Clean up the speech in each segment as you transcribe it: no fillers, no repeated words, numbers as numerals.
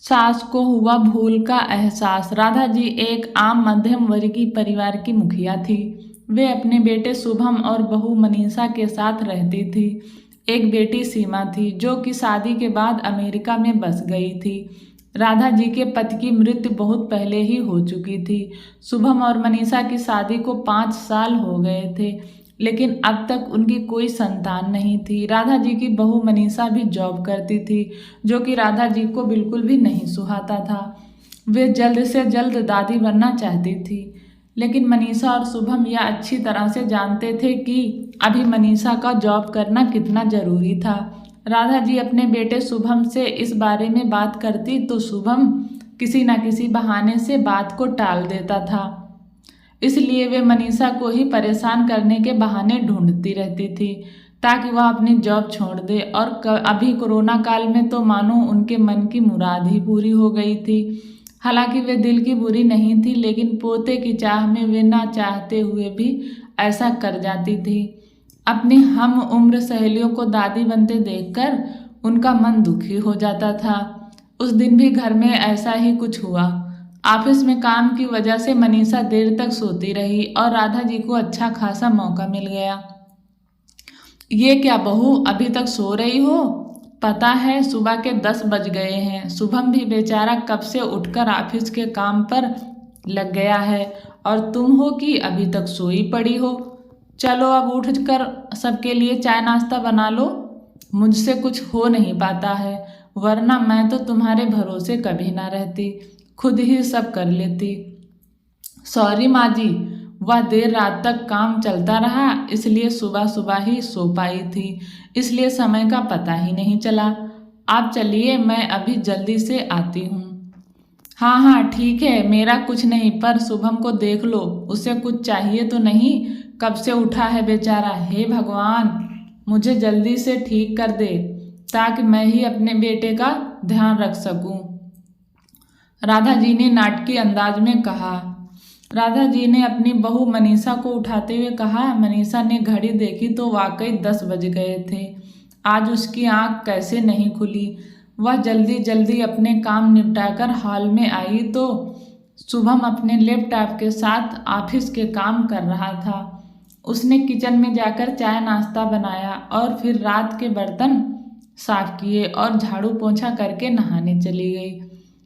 सास को हुआ भूल का एहसास। राधा जी एक आम मध्यम वर्गीय परिवार की मुखिया थी। वे अपने बेटे शुभम और बहू मनीषा के साथ रहती थी। एक बेटी सीमा थी जो कि शादी के बाद अमेरिका में बस गई थी। राधा जी के पति की मृत्यु बहुत पहले ही हो चुकी थी। शुभम और मनीषा की शादी को 5 साल हो गए थे, लेकिन अब तक उनकी कोई संतान नहीं थी। राधा जी की बहू मनीषा भी जॉब करती थी, जो कि राधा जी को बिल्कुल भी नहीं सुहाता था। वे जल्द से जल्द दादी बनना चाहती थी, लेकिन मनीषा और शुभम यह अच्छी तरह से जानते थे कि अभी मनीषा का जॉब करना कितना ज़रूरी था। राधा जी अपने बेटे शुभम से इस बारे में बात करती तो शुभम किसी न किसी बहाने से बात को टाल देता था। इसलिए वे मनीषा को ही परेशान करने के बहाने ढूंढती रहती थी ताकि वह अपनी जॉब छोड़ दे। और अभी कोरोना काल में तो मानो उनके मन की मुराद ही पूरी हो गई थी। हालांकि वे दिल की बुरी नहीं थी, लेकिन पोते की चाह में वे ना चाहते हुए भी ऐसा कर जाती थी। अपनी हम उम्र सहेलियों को दादी बनते देखकर उनका मन दुखी हो जाता था। उस दिन भी घर में ऐसा ही कुछ हुआ। ऑफिस में काम की वजह से मनीषा देर तक सोती रही और राधा जी को अच्छा खासा मौका मिल गया। ये क्या बहू, अभी तक सो रही हो? पता है सुबह के 10 बज गए हैं। शुभम भी बेचारा कब से उठकर ऑफिस के काम पर लग गया है और तुम हो कि अभी तक सोई पड़ी हो। चलो अब उठ कर सबके लिए चाय नाश्ता बना लो। मुझसे कुछ हो नहीं पाता है, वरना मैं तो तुम्हारे भरोसे कभी ना रहती, खुद ही सब कर लेती। सॉरी माँ जी, वह देर रात तक काम चलता रहा, इसलिए सुबह सुबह ही सो पाई थी, इसलिए समय का पता ही नहीं चला। आप चलिए, मैं अभी जल्दी से आती हूँ। हाँ हाँ ठीक है, मेरा कुछ नहीं, पर शुभम को देख लो, उसे कुछ चाहिए तो नहीं? कब से उठा है बेचारा। हे भगवान, मुझे जल्दी से ठीक कर दे ताकि मैं ही अपने बेटे का ध्यान रख सकूं। राधा जी ने नाटकीय अंदाज में कहा। राधा जी ने अपनी बहू मनीषा को उठाते हुए कहा। मनीषा ने घड़ी देखी तो वाकई 10 बज गए थे। आज उसकी आंख कैसे नहीं खुली। वह जल्दी जल्दी अपने काम निपटाकर हॉल में आई तो शुभम अपने लैपटॉप के साथ ऑफिस के काम कर रहा था। उसने किचन में जाकर चाय नाश्ता बनाया और फिर रात के बर्तन साफ किए और झाड़ू पोंछा करके नहाने चली गई।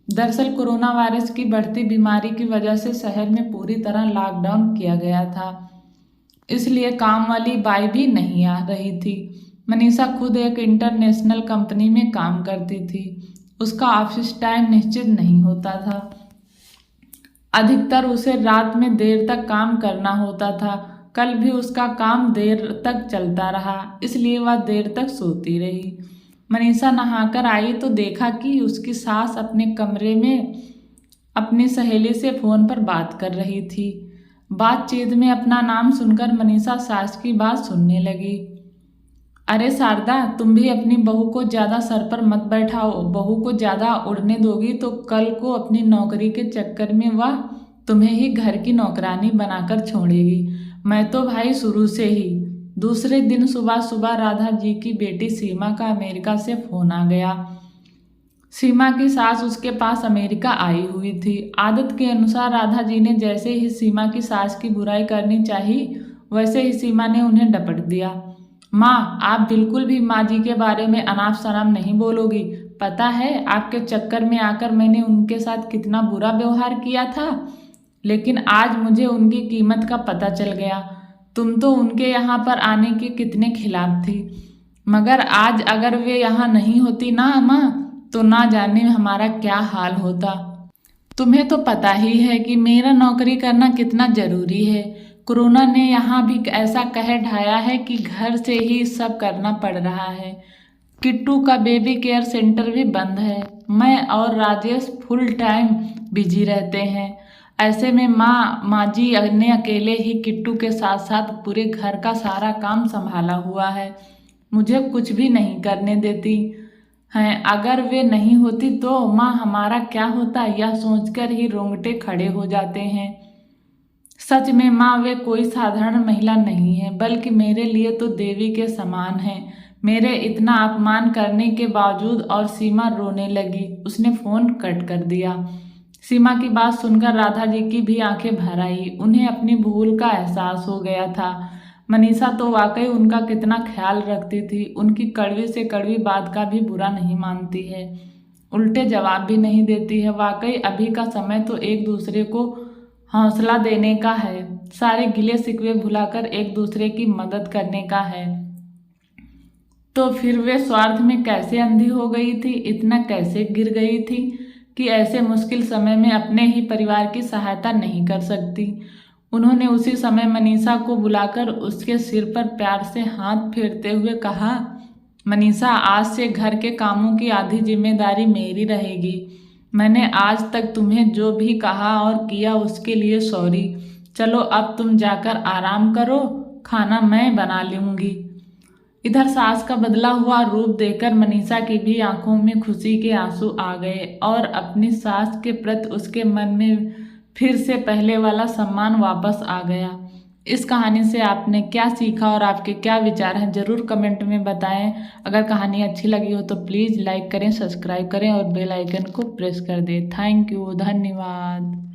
दरअसल कोरोना वायरस की बढ़ती बीमारी की वजह से शहर में पूरी तरह लॉकडाउन किया गया था, इसलिए काम वाली बाई भी नहीं आ रही थी। मनीषा खुद एक इंटरनेशनल कंपनी में काम करती थी। उसका ऑफिस टाइम निश्चित नहीं होता था। अधिकतर उसे रात में देर तक काम करना होता था। कल भी उसका काम देर तक चलता रहा, इसलिए वह देर तक सोती रही। मनीषा नहाकर आई तो देखा कि उसकी सास अपने कमरे में अपनी सहेली से फोन पर बात कर रही थी। बातचीत में अपना नाम सुनकर मनीषा सास की बात सुनने लगी। अरे शारदा, तुम भी अपनी बहू को ज़्यादा सर पर मत बैठाओ। बहू को ज़्यादा उड़ने दोगी तो कल को अपनी नौकरी के चक्कर में वह तुम्हें ही घर की नौकरानी बनाकर छोड़ेगी। मैं तो भाई शुरू से ही। दूसरे दिन सुबह सुबह राधा जी की बेटी सीमा का अमेरिका से फोन आ गया। सीमा की सास उसके पास अमेरिका आई हुई थी। आदत के अनुसार राधा जी ने जैसे ही सीमा की सास की बुराई करनी चाही, वैसे ही सीमा ने उन्हें डपट दिया। माँ, आप बिल्कुल भी माँ जी के बारे में अनाप शनाप नहीं बोलोगी। पता है आपके चक्कर में आकर मैंने उनके साथ कितना बुरा व्यवहार किया था, लेकिन आज मुझे उनकी कीमत का पता चल गया। तुम तो उनके यहाँ पर आने के कितने खिलाफ थी, मगर आज अगर वे यहाँ नहीं होती ना माँ, तो ना जाने हमारा क्या हाल होता। तुम्हें तो पता ही है कि मेरा नौकरी करना कितना ज़रूरी है। कोरोना ने यहाँ भी ऐसा कहर ढाया है कि घर से ही सब करना पड़ रहा है। किट्टू का बेबी केयर सेंटर भी बंद है। मैं और राजेश फुल टाइम बिजी रहते हैं। ऐसे में माँ जी ने अकेले ही किट्टू के साथ साथ पूरे घर का सारा काम संभाला हुआ है। मुझे कुछ भी नहीं करने देती हैं। अगर वे नहीं होती तो माँ हमारा क्या होता, यह सोचकर ही रोंगटे खड़े हो जाते हैं। सच में माँ, वे कोई साधारण महिला नहीं है, बल्कि मेरे लिए तो देवी के समान है। मेरे इतना अपमान करने के बावजूद। और सीमा रोने लगी। उसने फ़ोन कट कर दिया। सीमा की बात सुनकर राधा जी की भी आंखें भर आई। उन्हें अपनी भूल का एहसास हो गया था। मनीषा तो वाकई उनका कितना ख्याल रखती थी। उनकी कड़वी से कड़वी बात का भी बुरा नहीं मानती है, उल्टे जवाब भी नहीं देती है। वाकई अभी का समय तो एक दूसरे को हौसला देने का है, सारे गिले शिकवे भुलाकर एक दूसरे की मदद करने का है। तो फिर वे स्वार्थ में कैसे अंधी हो गई थी, इतना कैसे गिर गई थी कि ऐसे मुश्किल समय में अपने ही परिवार की सहायता नहीं कर सकती। उन्होंने उसी समय मनीषा को बुलाकर उसके सिर पर प्यार से हाथ फेरते हुए कहा, मनीषा, आज से घर के कामों की आधी जिम्मेदारी मेरी रहेगी। मैंने आज तक तुम्हें जो भी कहा और किया उसके लिए सॉरी। चलो अब तुम जाकर आराम करो, खाना मैं बना लूँगी। इधर सास का बदला हुआ रूप देखकर मनीषा की भी आंखों में खुशी के आंसू आ गए और अपनी सास के प्रति उसके मन में फिर से पहले वाला सम्मान वापस आ गया। इस कहानी से आपने क्या सीखा और आपके क्या विचार हैं, ज़रूर कमेंट में बताएं। अगर कहानी अच्छी लगी हो तो प्लीज़ लाइक करें, सब्सक्राइब करें और बेल आइकन को प्रेस कर दें। थैंक यू, धन्यवाद।